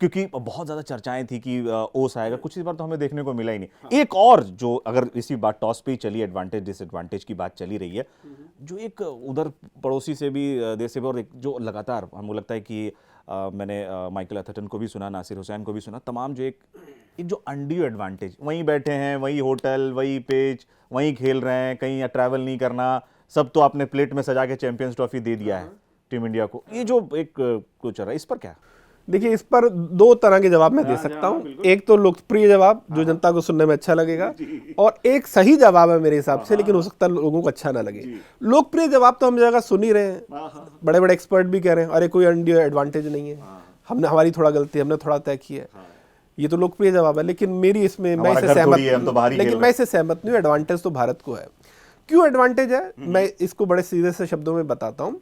क्योंकि बहुत ज्यादा चर्चाएं थी कि ओस आएगा, कुछ इस बार तो हमें देखने को मिला ही नहीं। एक और जो, अगर इसी बात टॉस पे ही चली, एडवांटेज डिसएडवांटेज की बात चली रही है, जो एक उधर पड़ोसी से भी देश से भी, और एक जो लगातार हमको लगता है कि मैंने माइकल एथरटन को भी सुना, नासिर हुसैन को भी सुना, तमाम जो एक जो अनड्यू एडवांटेज, वहीं बैठे हैं, वही होटल, वही पिच, वहीं खेल रहे हैं, कहीं ट्रैवल नहीं करना, सब तो आपने प्लेट में सजा के चैंपियंस ट्रॉफी दे दिया है टीम इंडिया को, ये जो एक कुछ चल रहा है, इस पर क्या? देखिए, इस पर दो तरह के जवाब मैं दे सकता हूँ। एक तो लोकप्रिय जवाब जो जनता को सुनने में अच्छा लगेगा, और एक सही जवाब है मेरे हिसाब से, लेकिन हो सकता है लोगों को अच्छा ना लगे। लोकप्रिय जवाब तो हम जगह सुन ही रहे हैं, बड़े बड़े एक्सपर्ट भी कह रहे हैं अरे कोई अनड्यू एडवांटेज नहीं है, हमने, हमारी थोड़ा गलती, हमने थोड़ा तय किया है। ये तो लोकप्रिय जवाब है, लेकिन मेरी इसमें, मैं इसे सहमत, लेकिन मैं इसे सहमत नहीं हूँ। एडवांटेज तो भारत को है। क्यों एडवांटेज है, मैं इसको बड़े सीधे से शब्दों में बताता हूँ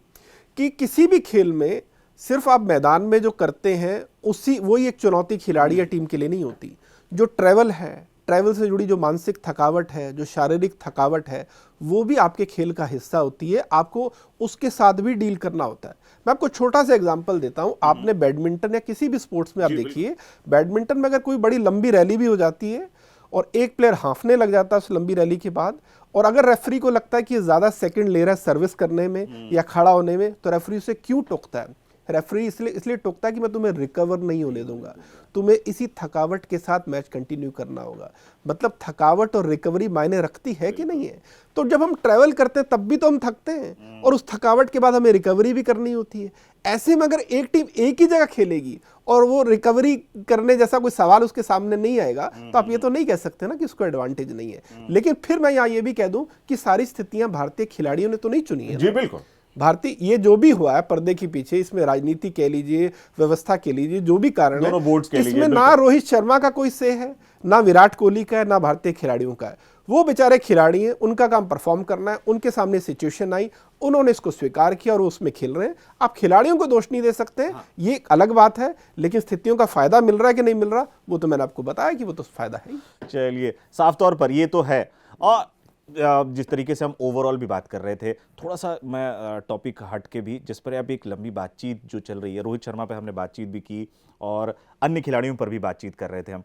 कि किसी भी खेल में सिर्फ आप मैदान में जो करते हैं उसी, वही एक चुनौती खिलाड़ी या टीम के लिए नहीं होती। जो ट्रैवल है, ट्रैवल से जुड़ी जो मानसिक थकावट है, जो शारीरिक थकावट है, वो भी आपके खेल का हिस्सा होती है। आपको उसके साथ भी डील करना होता है। मैं आपको छोटा सा एग्जांपल देता हूं। आपने बैडमिंटन या किसी भी स्पोर्ट्स में आप देखिए, बैडमिंटन में अगर कोई बड़ी लंबी रैली भी हो जाती है और एक प्लेयर हांफने लग जाता है उस लंबी रैली के बाद, और अगर रेफरी को लगता है कि ज्यादा सेकंड ले रहा है सर्विस करने में या खड़ा होने में, तो रेफरी उसे क्यों टोकता है? रेफरी इसलिए टोकता है कि मैं तुम्हें रिकवर नहीं होने दूंगा, तुम्हें इसी थकावट के साथ मैच कंटिन्यू करना होगा। मतलब थकावट और रिकवरी मायने रखती है कि नहीं है? तो जब हम ट्रैवल करते हैं तब भी तो हम थकते हैं, और उस थकावट के बाद हमें रिकवरी भी करनी होती है। ऐसे में अगर एक टीम एक ही जगह खेलेगी और वो रिकवरी करने जैसा कोई सवाल उसके सामने नहीं आएगा, तो आप ये तो नहीं कह सकते ना कि उसको एडवांटेज नहीं है। लेकिन फिर मैं यहाँ ये भी कह दूं कि सारी स्थितियां भारतीय खिलाड़ियों ने तो नहीं चुनी है। जी बिल्कुल। भारतीय, ये जो भी हुआ है पर्दे के पीछे, इसमें राजनीति कह लीजिए, व्यवस्था कह लीजिए, जो भी कारण है, इसमें ना रोहित शर्मा का कोई से है, ना विराट कोहली का है, ना भारतीय खिलाड़ियों का है। वो बेचारे खिलाड़ी हैं, उनका काम परफॉर्म करना है। उनके सामने सिचुएशन आई, उन्होंने इसको स्वीकार किया और वो उसमें खेल रहे हैं। आप खिलाड़ियों को दोष नहीं दे सकते, ये एक अलग बात है। लेकिन स्थितियों का फायदा मिल रहा है कि नहीं मिल रहा, वो तो मैंने आपको बताया कि वो तो फायदा है। चलिए, साफ तौर पर ये तो है। और जिस तरीके से हम ओवरऑल भी बात कर रहे थे, थोड़ा सा मैं टॉपिक हट के भी, जिस पर अब एक लंबी बातचीत जो चल रही है, रोहित शर्मा पे हमने बातचीत भी की और अन्य खिलाड़ियों पर भी बातचीत कर रहे थे हम,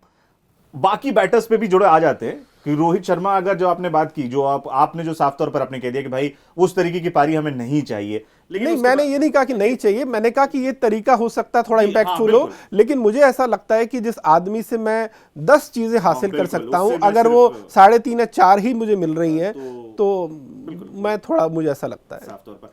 बाकी बैटर्स पे भी जुड़े आ जाते हैं कि रोहित शर्मा, अगर जो आपने बात की, जो आपने जो साफ तौर पर आपने कह दिया कि भाई उस तरीके की पारी हमें नहीं चाहिए, लेकिन नहीं, मैंने ये नहीं कहा कि नहीं चाहिए, मैंने कहा कि ये तरीका हो सकता है थोड़ा इंपैक्टफुल हो। लेकिन मुझे ऐसा लगता है कि जिस आदमी से मैं 10 चीजें हासिल कर सकता हूं, अगर वो 3.5 या 4 ही मुझे मिल रही हैं, तो मैं थोड़ा, मुझे ऐसा लगता है। साफ तौर पर